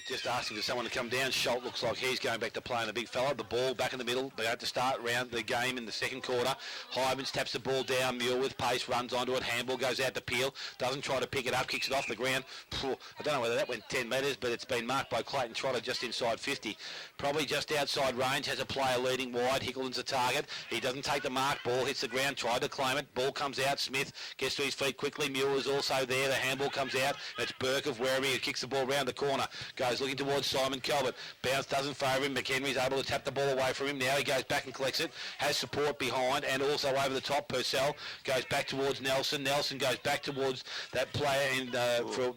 Just asking for someone to come down. Schultz looks like he's going back to playing the big fella. The ball back in the middle. They have to start round the game in the second quarter. Hybens taps the ball down. Muir with pace runs onto it. Handball goes out to Peel. Doesn't try to pick it up. Kicks it off the ground. I don't know whether that went 10 metres, but it's been marked by Clayton Trotter just inside 50. Probably just outside range. Has a player leading wide. Hicklin's the target. He doesn't take the mark. Ball hits the ground. Tried to claim it. Ball comes out. Smith gets to his feet quickly. Muir is also there. The handball comes out. It's Burke of Werribee who kicks the ball round the corner. Goes looking towards Simon Calvert. Bounce doesn't favour him. McHenry's able to tap the ball away from him. Now he goes back and collects it. Has support behind and also over the top. Purcell goes back towards Nelson. Nelson goes back towards that player,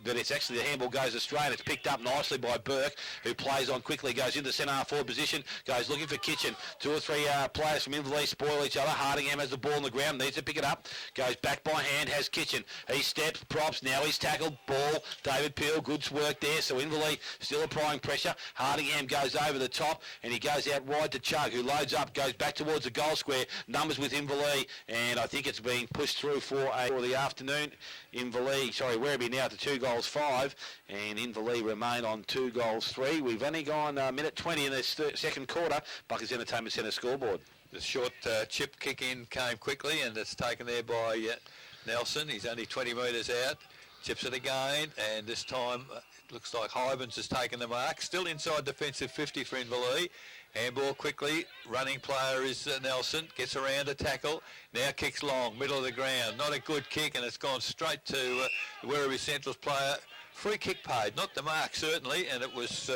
but it's actually the handball goes astray and it's picked up nicely by Burke, who plays on quickly. Goes into centre half forward position. Goes looking for Kitchen. Two or three players from Inverleigh spoil each other. Hardingham has the ball on the ground. Needs to pick it up. Goes back by hand. Has Kitchen. He steps. Props. Now he's tackled. Ball. David Peel. Good work there. So Inverleigh still applying pressure. Hardingham goes over the top and he goes out wide to Chug, who loads up, goes back towards the goal square. Numbers with Inverleigh, and I think it's being pushed through for the afternoon. Werribee now to 2 goals 5, and Inverleigh remain on 2 goals 3. We've only gone a minute 20 in this second quarter. Buckers Entertainment Centre scoreboard. The short chip kick in came quickly, and it's taken there by Nelson. He's only 20 metres out. Chips it again, and this time it looks like Hybens has taken the mark. Still inside defensive 50 for Inverleigh. Handball quickly. Running player is Nelson. Gets around a tackle. Now kicks long, middle of the ground. Not a good kick, and it's gone straight to Werribee Central's player. Free kick paid, not the mark certainly, and it was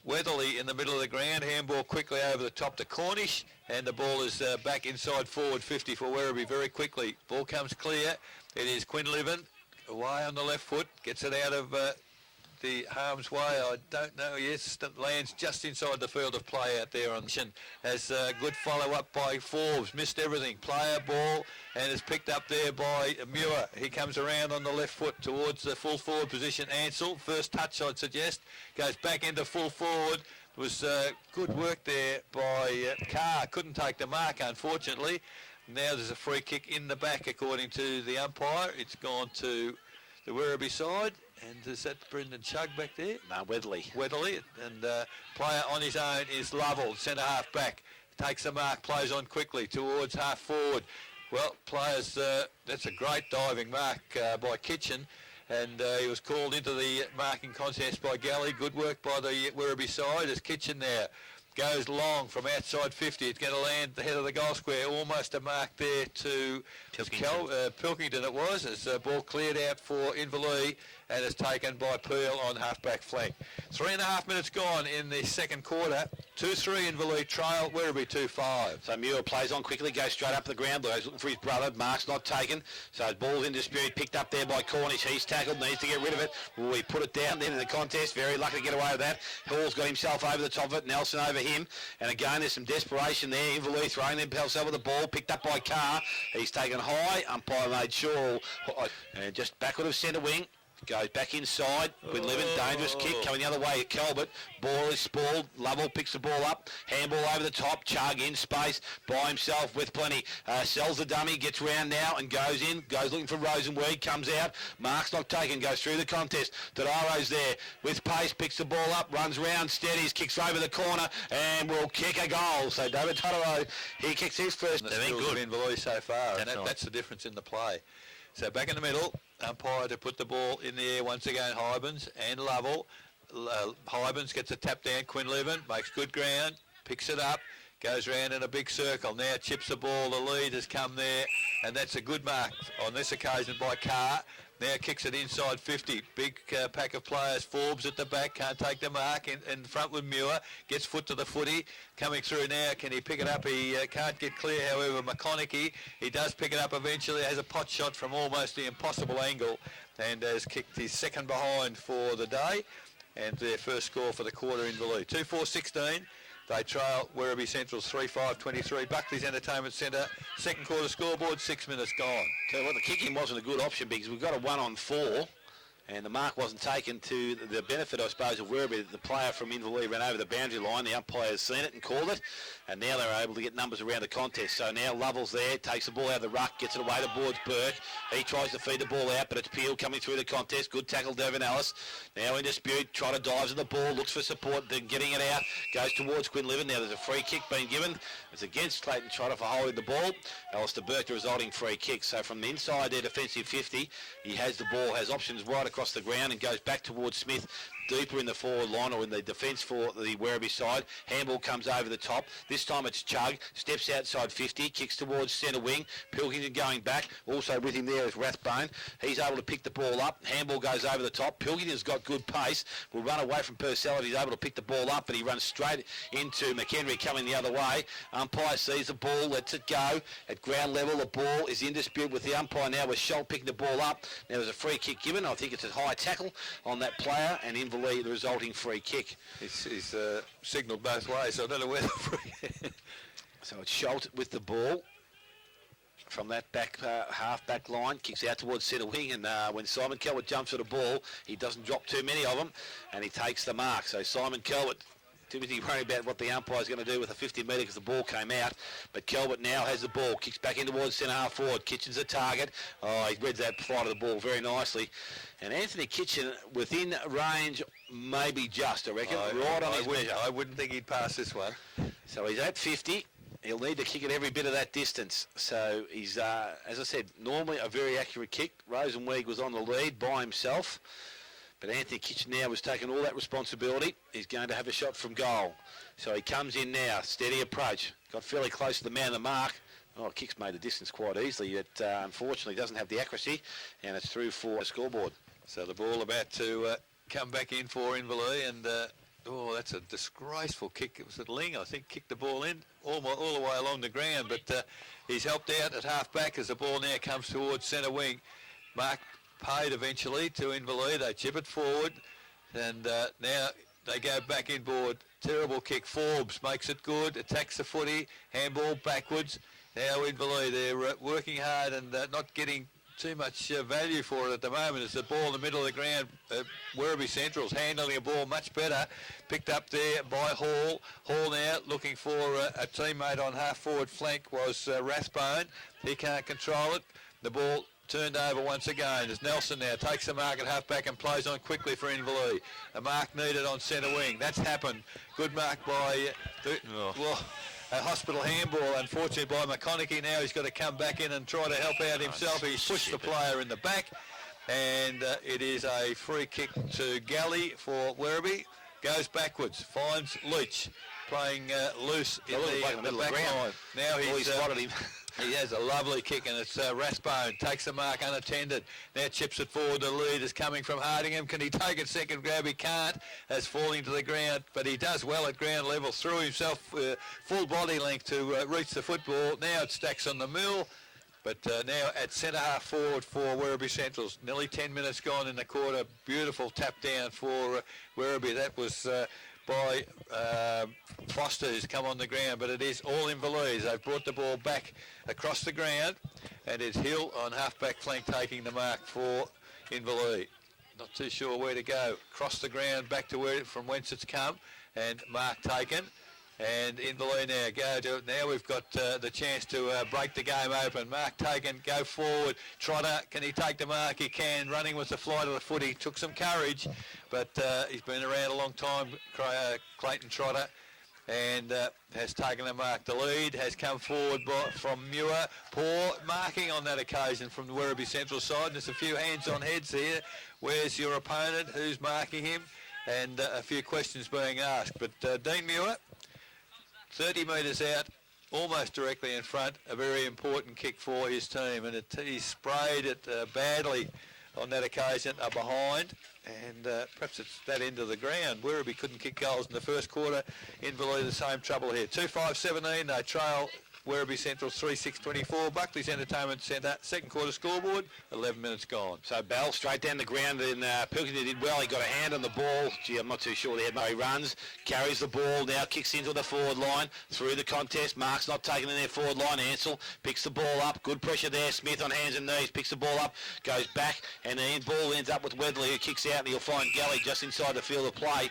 Weatherly in the middle of the ground. Handball quickly over the top to Cornish, and the ball is back inside forward 50 for Werribee very quickly. Ball comes clear. It is Quinlivan away on the left foot. Gets it out of the harm's way. I don't know. Yes, it lands just inside the field of play out there on has good follow-up by Forbes. Missed everything. Player ball, and is picked up there by Muir. He comes around on the left foot towards the full forward position. Ansell, first touch I'd suggest, goes back into full forward. It was good work there by Carr. Couldn't take the mark, unfortunately. Now there's a free kick in the back, according to the umpire. It's gone to the Werribee side. And is that Brendan Chug back there? No, Weatherly. Weatherly. And player on his own is Lovell, centre half back. Takes the mark, plays on quickly towards half forward. Well, players, that's a great diving mark by Kitchen. And he was called into the marking contest by Galley. Good work by the Werribee side. There's Kitchen there. Goes long from outside 50. It's going to land the head of the goal square. Almost a mark there to Pilkington it was, as the ball cleared out for Inverleigh and is taken by Peel on half-back flank. 3.5 minutes gone in the second quarter. 2-3 Inverleigh trail, Werribee 2-5. So Muir plays on quickly, goes straight up the ground. He's looking for his brother. Mark's not taken. So his ball's in dispute, picked up there by Cornish. He's tackled, needs to get rid of it. Will he put it down then in the contest? Very lucky to get away with that. Hall's got himself over the top of it. Nelson over him. And again, there's some desperation there. Inverleigh throwing themselves over the ball, picked up by Carr. He's taken high. Umpire made sure. And just backward of centre wing. Goes back inside. Quinlivan, dangerous kick coming the other way at Calvert. Ball is spoiled. Lovell picks the ball up. Handball over the top. Chug in space by himself with plenty. Sells the dummy. Gets round now and goes in. Goes looking for Rosenweed. Comes out. Mark's not taken. Goes through the contest. Dodaro's there with pace. Picks the ball up. Runs round. Steadies. Kicks over the corner and will kick a goal. So David Dodaro, he kicks his first. They've been good in Inverleigh so far. That's the difference in the play. So back in the middle, umpire to put the ball in the air once again, Hybens and Lovell. Hybens gets a tap down, Quinlivan, makes good ground, picks it up, goes round in a big circle. Now chips the ball, the lead has come there, and that's a good mark on this occasion by Carr. Now kicks it inside 50. Big pack of players. Forbes at the back. Can't take the mark. In front with Muir. Gets foot to the footy. Coming through now. Can he pick it up? He can't get clear, however. McConaughey, he does pick it up eventually. Has a pot shot from almost the impossible angle. And has kicked his second behind for the day. And their first score for the quarter in the lead. 2-4-16. They trail Werribee Central's 3-5-23. Buckley's Entertainment Centre, second quarter scoreboard, 6 minutes gone. Tell you what, the kicking wasn't a good option because we've got a 1-on-4 And the mark wasn't taken to the benefit, I suppose, of Werribee. The player from Inverleigh ran over the boundary line. The umpire has seen it and called it. And now they're able to get numbers around the contest. So now Lovell's there, takes the ball out of the ruck, gets it away towards Burke. He tries to feed the ball out, but it's Peel coming through the contest. Good tackle, Devon Ellis. Now in dispute, Trotter dives at the ball, looks for support, then getting it out, goes towards Quinlivan. Now there's a free kick being given. It's against Clayton Trotter for holding the ball. Alistair Burke, the resulting free kick. So from the inside their defensive 50, he has the ball, has options right across the ground and goes back towards Smith, deeper in the forward line or in the defence for the Werribee side. Handball comes over the top. This time it's Chug, steps outside 50, kicks towards centre wing. Pilkington going back. Also with him there is Rathbone. He's able to pick the ball up. Handball goes over the top. Pilkington's got good pace. Will run away from Purcell. He's able to pick the ball up, but he runs straight into McHenry coming the other way. Umpire sees the ball, lets it go. At ground level, the ball is in dispute with the umpire now with Scholl picking the ball up. Now there's a free kick given. I think it's a high tackle on that player, and Inverleigh the resulting free kick. He's signalled both ways, so I don't know where the free... So it's Scholt with the ball from that back half-back line, kicks out towards centre wing, and when Simon Kelwood jumps at a ball, he doesn't drop too many of them, and he takes the mark. So Simon Kelwood, too busy worrying about what the umpire's going to do with the 50 metre because the ball came out. But Kelwood now has the ball, kicks back in towards centre half forward. Kitchen's a target. Oh, he reads that flight of the ball very nicely. And Anthony Kitchen within range, maybe just, I reckon, right on his measure. I wouldn't think he'd pass this one. So he's at 50. He'll need to kick it every bit of that distance. So he's, as I said, normally a very accurate kick. Rosenweig was on the lead by himself. But Anthony Kitchen now has taken all that responsibility. He's going to have a shot from goal. So he comes in now, steady approach. Got fairly close to the man of the mark. Oh, kick's made the distance quite easily. It unfortunately doesn't have the accuracy, and it's through for a scoreboard. So the ball about to come back in for Inverleigh, and oh, that's a disgraceful kick. It was at Ling, I think, kicked the ball in all the way along the ground, but he's helped out at half back as the ball now comes towards centre wing. Mark paid eventually to Inverleigh. They chip it forward, and now they go back inboard. Terrible kick. Forbes makes it good, attacks the footy, handball backwards. Now Inverleigh, they're working hard and not getting too much value for it at the moment. It's the ball in the middle of the ground. Werribee Central's handling the ball much better. Picked up there by Hall. Hall now looking for a teammate on half forward flank was Rathbone. He can't control it. The ball turned over once again as Nelson now takes the mark at half back and plays on quickly for Inverleigh. A mark needed on centre wing. That's happened. Good mark by a hospital handball, unfortunately, by McConaughey. Now he's got to come back in and try to help out himself. He's pushed the player in the back, and it is a free kick to Galley for Werribee. Goes backwards, finds Leach playing loose in the back line. Now he's spotted him. He has a lovely kick, and it's Rathbone takes the mark unattended. Now chips it forward. The lead is coming from Hardingham. Can he take it second grab? He can't, as falling to the ground, but he does well at ground level. Threw himself full body length to reach the football. Now it stacks on the mill, but now at centre half forward for Werribee Centrals. Nearly 10 minutes gone in the quarter. Beautiful tap down for Werribee. That was by Foster, who's come on the ground, but it is all Inverleigh. They've brought the ball back across the ground, and it's Hill on half-back flank taking the mark for Inverleigh. Not too sure where to go. Cross the ground back to from whence it's come, and mark taken. And Inverleigh now go to it. Now we've got the chance to break the game open. Mark taken, go forward. Trotter, can he take the mark? He can, running with the flight of the foot. He took some courage, but he's been around a long time, Clayton Trotter, and has taken the mark. The lead has come forward from Muir. Poor marking on that occasion from the Werribee Central side. There's a few hands on heads here. Where's your opponent? Who's marking him? And a few questions being asked. But Dean Muir, 30 metres out, almost directly in front, a very important kick for his team, and he sprayed it badly on that occasion behind, and perhaps it's that end of the ground. Werribee couldn't kick goals in the first quarter. Inverleigh the same trouble here. 2-5-17, they trail Werribee Central 3-6-24. Buckley's Entertainment Centre, second quarter scoreboard, 11 minutes gone. So Bell straight down the ground, and Pilkington did well. He got a hand on the ball. Gee, I'm not too sure there. He runs, carries the ball, now kicks into the forward line, through the contest. Mark's not taking in their forward line. Ansell picks the ball up. Good pressure there. Smith on hands and knees, picks the ball up, goes back, and the ball ends up with Weatherly, who kicks out, and he'll find Galley just inside the field of play.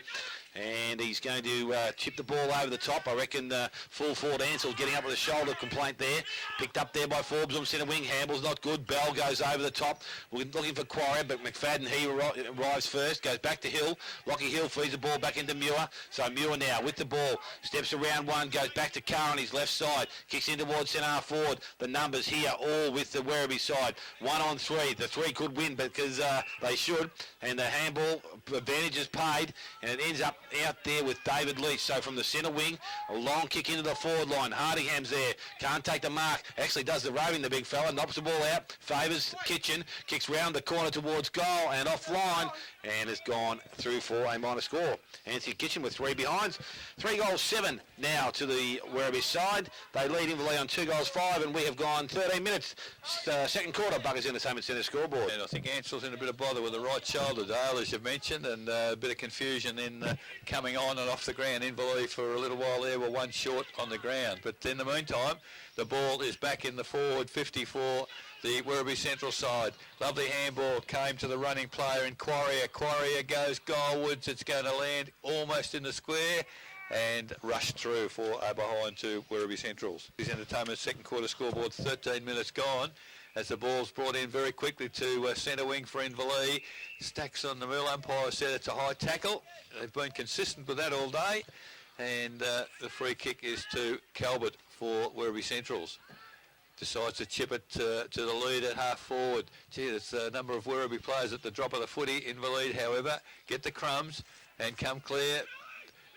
And he's going to chip the ball over the top. I reckon full forward Ansell getting up with a shoulder complaint there. Picked up there by Forbes on centre wing. Hamble's not good. Bell goes over the top. We're looking for Quarry, but McFadden, he arrives first. Goes back to Hill. Lockie Hill feeds the ball back into Muir. So Muir now with the ball. Steps around one. Goes back to Carr on his left side. Kicks in towards centre half forward. The numbers here all with the Werribee side. 1 on 3. The 3 could win because they should. And the handball advantage is paid. And it ends up out there with David Leach. So from the centre wing, a long kick into the forward line. Hardingham's there. Can't take the mark. Actually does the roving, the big fella. Knocks the ball out. Favours Kitchen. Kicks round the corner towards goal and offline. And has gone through for a minor score. Anthony Kitchen with 3 behinds. 3 goals 7 now to the Werribee side. They lead Inverleigh on 2 goals 5, and we have gone 13 minutes. Second quarter, Buckers Entertainment Centre scoreboard. And I think Ansell's in a bit of bother with the right shoulder, Dale, as you've mentioned, and a bit of confusion in coming on and off the ground. Inverleigh for a little while there were 1 short on the ground. But in the meantime, the ball is back in the forward 50 for the Werribee Central side. Lovely handball came to the running player in Quarrier. Quarrier goes goalwards. It's going to land almost in the square and rush through for a behind to Werribee Centrals. His Entertainment second quarter scoreboard, 13 minutes gone, as the ball's brought in very quickly to centre wing for Inverleigh. Stacks on the middle. Umpire said it's a high tackle. They've been consistent with that all day. And the free kick is to Calvert for Werribee Centrals. Decides to chip it to the lead at half forward. Gee, there's a number of Werribee players at the drop of the footy. Inverleigh, however, get the crumbs and come clear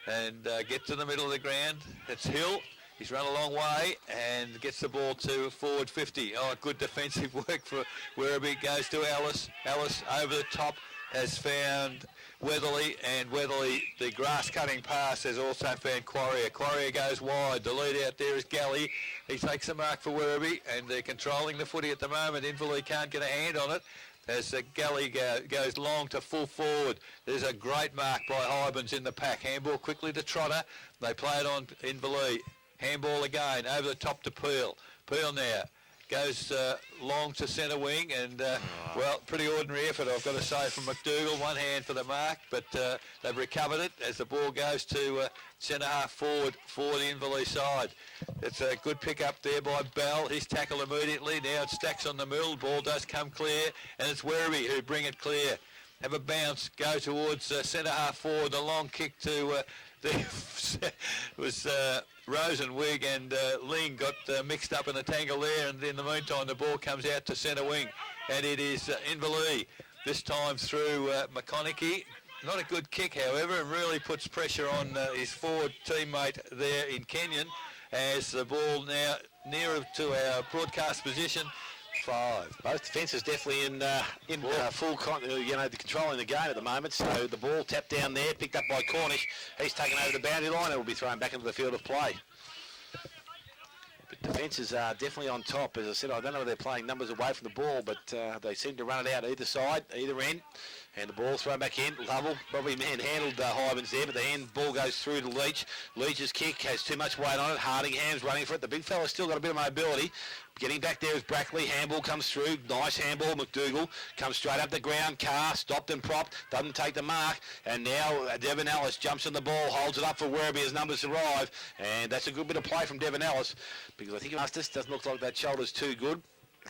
and get to the middle of the ground. It's Hill. He's run a long way and gets the ball to forward 50. Oh, good defensive work for Werribee. Goes to Ellis. Ellis over the top has found Weatherly, and Weatherly, the grass-cutting pass, has also found Quarrier. Quarrier goes wide. The lead out there is Galley. He takes the mark for Werribee, and they're controlling the footy at the moment. Inverleigh can't get a hand on it as Galley goes long to full forward. There's a great mark by Hybens in the pack. Handball quickly to Trotter. They play it on Inverleigh. Handball again, over the top to Peel. Peel now goes long to centre wing, and well, pretty ordinary effort, I've got to say, from McDougall. 1 hand for the mark, but they've recovered it as the ball goes to centre half forward for the Inverleigh side. It's a good pick up there by Bell. He's tackled immediately. Now it stacks on the middle. Ball does come clear, and it's Werribee who bring it clear. Have a bounce, go towards centre half forward. A long kick to was Rosenwig, and Ling got mixed up in the tangle there, and in the meantime the ball comes out to centre wing, and it is Inverleigh, this time through McConaughey. Not a good kick, however, and really puts pressure on his forward teammate there in Kenyon, as the ball now nearer to our broadcast position. 5. Both defences definitely in full controlling the game at the moment. So the ball tapped down there, picked up by Cornish. He's taken over the boundary line. It will be thrown back into the field of play. But defences are definitely on top. As I said, I don't know if they're playing numbers away from the ball, but they seem to run it out either side, either end. And the ball thrown back in. Lovell probably manhandled Hybens there, but the end ball goes through to Leach. Leach's kick has too much weight on it. Hardingham's running for it. The big fella's still got a bit of mobility. Getting back there is Brackley. Handball comes through. Nice handball. McDougall comes straight up the ground. Carr stopped and propped. Doesn't take the mark. And now Devon Ellis jumps on the ball. Holds it up for Werribee as numbers arrive. And that's a good bit of play from Devon Ellis, because I think Justice doesn't look like that shoulder's too good.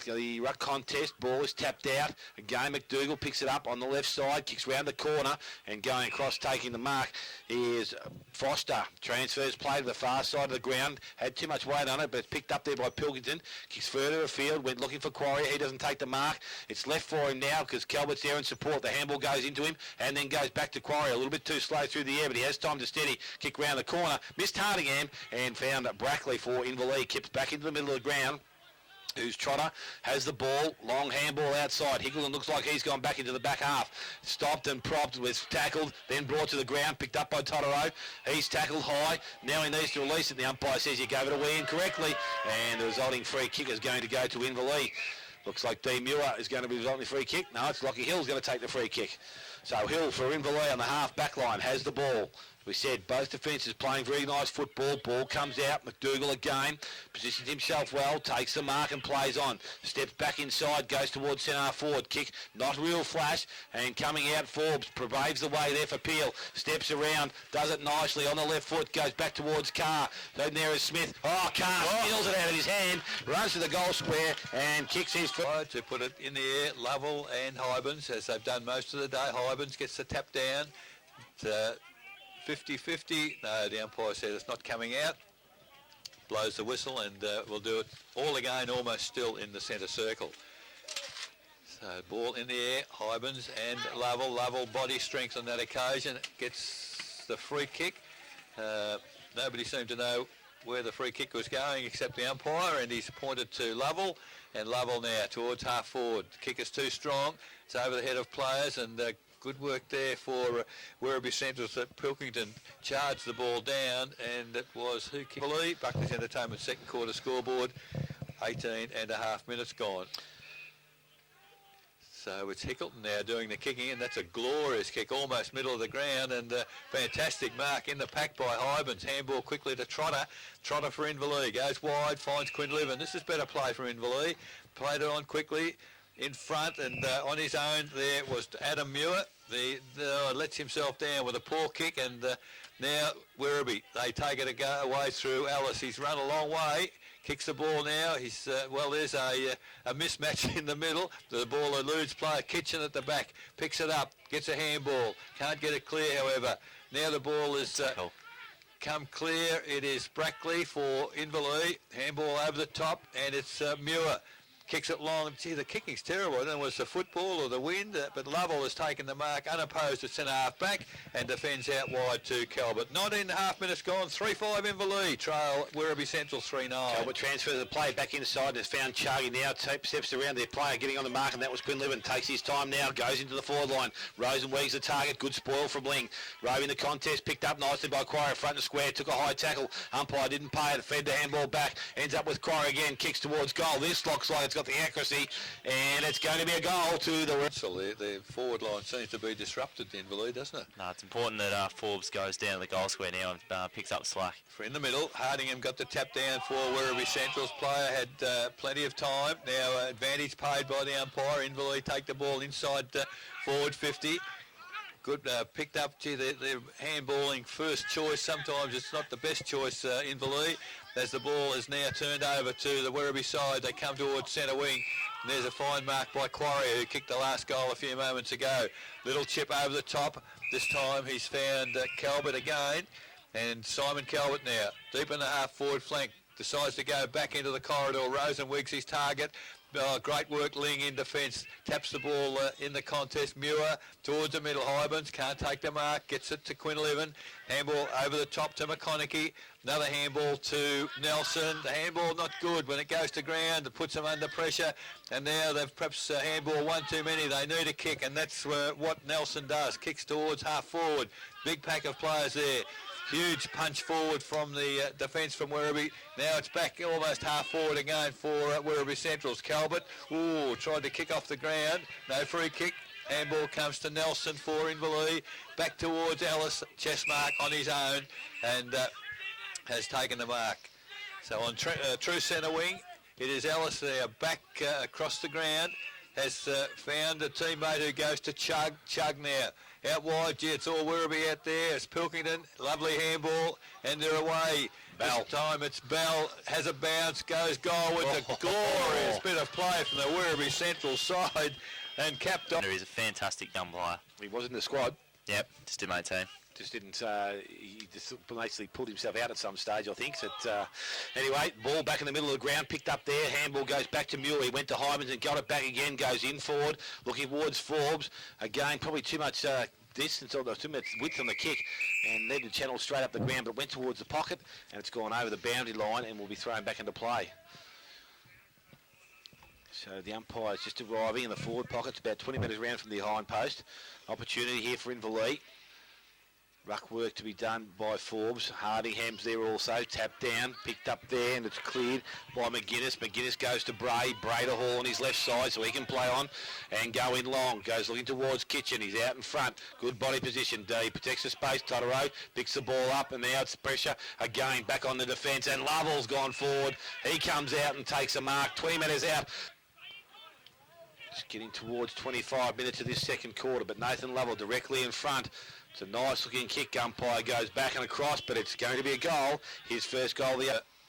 The ruck contest, ball is tapped out. Again, McDougall picks it up on the left side, kicks round the corner, and going across, taking the mark, is Foster. Transfers play to the far side of the ground. Had too much weight on it, but it's picked up there by Pilkington. Kicks further afield, went looking for Quarry. He doesn't take the mark. It's left for him now because Calvert's there in support. The handball goes into him and then goes back to Quarry. A little bit too slow through the air, but he has time to steady. Kick round the corner. Missed Hardingham and found Brackley for Inverleigh. Kips back into the middle of the ground. who's Trotter, has the ball, long handball outside. Higgleton looks like he's gone back into the back half. Stopped and propped, was tackled, then brought to the ground, picked up by Totoro. He's tackled high. Now he needs to release it. The umpire says he gave it away incorrectly, and the resulting free kick is going to go to Inverleigh. Looks like D. Muir is going to be the resulting free kick. No, it's Lockie Hill's going to take the free kick. So Hill for Inverleigh on the half back line has the ball. We said both defences playing very nice football. Ball comes out. McDougall again. Positions himself well. Takes the mark and plays on. Steps back inside. Goes towards centre forward. Kick. Not real flash. And coming out Forbes. Paves the way there for Peel. Steps around. Does it nicely on the left foot. Goes back towards Carr. Then there is Smith. Oh, Carr steals it out of his hand. Runs to the goal square and kicks his foot. To put it in the air. Lovell and Hybens, as they've done most of the day. Hybens gets the tap down. 50-50. No, the umpire said it's not coming out. Blows the whistle, and we'll do it all again, almost still in the centre circle. So ball in the air, Hybens and Lovell. Lovell body strength on that occasion. Gets the free kick. Nobody seemed to know where the free kick was going except the umpire, and he's pointed to Lovell. And Lovell now towards half forward. The kick is too strong. It's over the head of players, and good work there for Werribee Central. That Pilkington charged the ball down, and it was who kicked? Buckley's Entertainment second quarter scoreboard, 18 and a half minutes gone. So it's Hickleton now doing the kicking, and that's a glorious kick, almost middle of the ground, and fantastic mark in the pack by Hybens. Handball quickly to Trotter. Trotter for Inverleigh. Goes wide, finds Quinlivan. This is better play for Inverleigh. Played it on quickly. In front, and on his own there was Adam Muir. Lets himself down with a poor kick, and now Werribee, they take it away through Ellis. He's run a long way, kicks the ball now. He's there's a mismatch in the middle. The ball eludes player. Kitchen at the back, picks it up, gets a handball. Can't get it clear, however. Now the ball is come clear. It is Brackley for Inverleigh. Handball over the top, and it's Muir. Kicks it long. Gee, the kicking's terrible. I don't know whether it's the football or the wind, but Lovell has taken the mark unopposed at centre half back and defends out wide to Calvert. 19.5 minutes gone. 3-5 Inverleigh. Trail Werribee Central 3-9. Calvert transfers the play back inside and has found Charlie now. Steps around their player getting on the mark, and that was Quinlivan. Takes his time now. Goes into the forward line. Rosenweig's the target. Good spoil from Ling. Rove in the contest. Picked up nicely by Quarry front and square. Took a high tackle. Umpire didn't pay it. Fed the handball back. Ends up with Quarry again. Kicks towards goal. This looks like it's got the accuracy, and it's going to be a goal to the... The forward line seems to be disrupted in Inverleigh, doesn't it? No, it's important that Forbes goes down to the goal square now and picks up slack. For in the middle, Hardingham got the tap down for Werribee Central's player, had plenty of time. Now advantage paid by the umpire. Inverleigh take the ball inside forward 50. Good, picked up to the handballing first choice. Sometimes it's not the best choice, Inverleigh. As the ball is now turned over to the Werribee side, they come towards centre wing. And there's a fine mark by Quarry, who kicked the last goal a few moments ago. Little chip over the top. This time he's found Calvert again. And Simon Calvert now, deep in the half-forward flank, decides to go back into the corridor. Rosenweig's his target. Great work, Ling in defence. Taps the ball in the contest. Muir towards the middle. Hybens can't take the mark. Gets it to Quinlivan. Handball over the top to McConaughey. Another handball to Nelson. The handball not good when it goes to ground. It puts them under pressure. And now they've perhaps handball one too many. They need a kick, and that's what Nelson does. Kicks towards half forward. Big pack of players there. Huge punch forward from the defence from Werribee. Now it's back almost half forward again for Werribee Central's. Calvert, tried to kick off the ground. No free kick. Handball comes to Nelson for Inverleigh. Back towards Ellis. Chest mark on his own, and has taken the mark. So on true centre wing, it is Ellis there back across the ground. Has found a teammate who goes to Chug. Chug now. Out wide, it's all Werribee out there. It's Pilkington, lovely handball, and they're away. Bell. This time it's Bell, has a bounce, goes goal with a glorious bit of play from the Werribee Central side, and capped off. He's a fantastic young player. He was in the squad. Yep, just didn't make team. Just didn't, he just basically pulled himself out at some stage, I think. But anyway, ball back in the middle of the ground, picked up there. Handball goes back to Muir. He went to Hybens and got it back again, goes in forward, looking towards Forbes. Again, probably too much distance, or too much width on the kick, and led the channel straight up the ground, but went towards the pocket, and it's gone over the boundary line and will be thrown back into play. So the umpire's just arriving in the forward pocket, about 20 metres round from the hind post. Opportunity here for Inverleigh. Ruck work to be done by Forbes. Hardingham's there also. Tapped down, picked up there, and it's cleared by McGuinness. McGuinness goes to Bray. Bray to Hall on his left side so he can play on and go in long. Goes looking towards Kitchen. He's out in front. Good body position. He protects the space. Totoro picks the ball up, and now it's pressure again back on the defence. And Lovell's gone forward. He comes out and takes a mark. 20 metres out. Just getting towards 25 minutes of this second quarter, but Nathan Lovell directly in front. It's a nice looking kick. Umpire goes back and across, but it's going to be a goal. His first goal.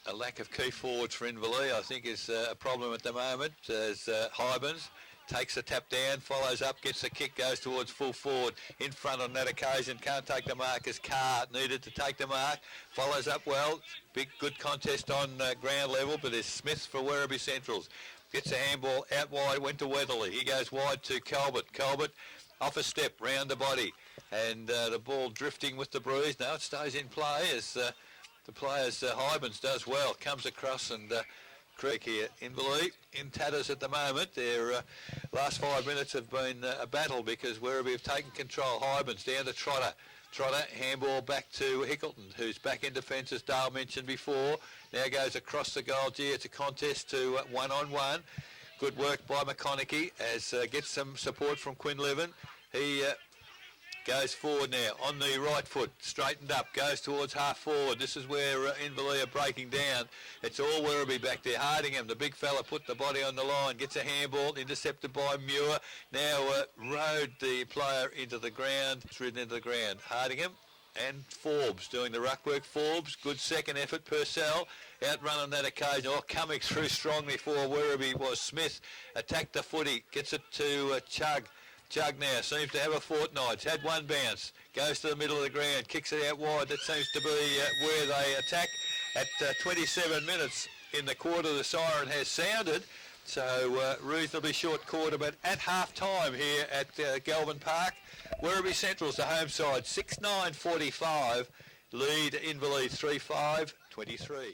A lack of key forwards for Inverleigh, I think, is a problem at the moment, as Hybens takes the tap down, follows up, gets the kick, goes towards full forward. In front on that occasion, can't take the mark as Carr needed to take the mark. Follows up well. Big, good contest on ground level, but it's Smith for Werribee Centrals. Gets a handball out wide, went to Weatherly. He goes wide to Colbert. Colbert off a step, round the body. And the ball drifting with the breeze. Now it stays in play as the players, Hybens does well. Comes across and Creek here. Inverleigh in tatters at the moment. Their last 5 minutes have been a battle because Werribee have taken control. Hybens down to Trotter. Trotter, handball back to Hickleton, who's back in defence, as Dale mentioned before. Now goes across the goal. Gee, it's a contest to one-on-one. Good work by McConaughey as gets some support from Quinlivan. He goes forward now on the right foot, straightened up, goes towards half forward. This is where Inverleigh are breaking down. It's all Werribee back there. Hardingham, the big fella, put the body on the line, gets a handball, intercepted by Muir. Now rode the player into the ground, it's ridden into the ground. Hardingham and Forbes doing the ruck work. Forbes, good second effort. Purcell outrun on that occasion. Oh, coming through strongly for Werribee was Smith. Attacked the footy, gets it to Chug. Chug now seems to have a fortnight. It's had one bounce. Goes to the middle of the ground. Kicks it out wide. That seems to be where they attack at 27 minutes in the quarter. The siren has sounded. So reasonably short quarter. But at half-time here at Galvin Park, Werribee Central's the home side. 6-9-45. Lead Inverleigh 3-5-23.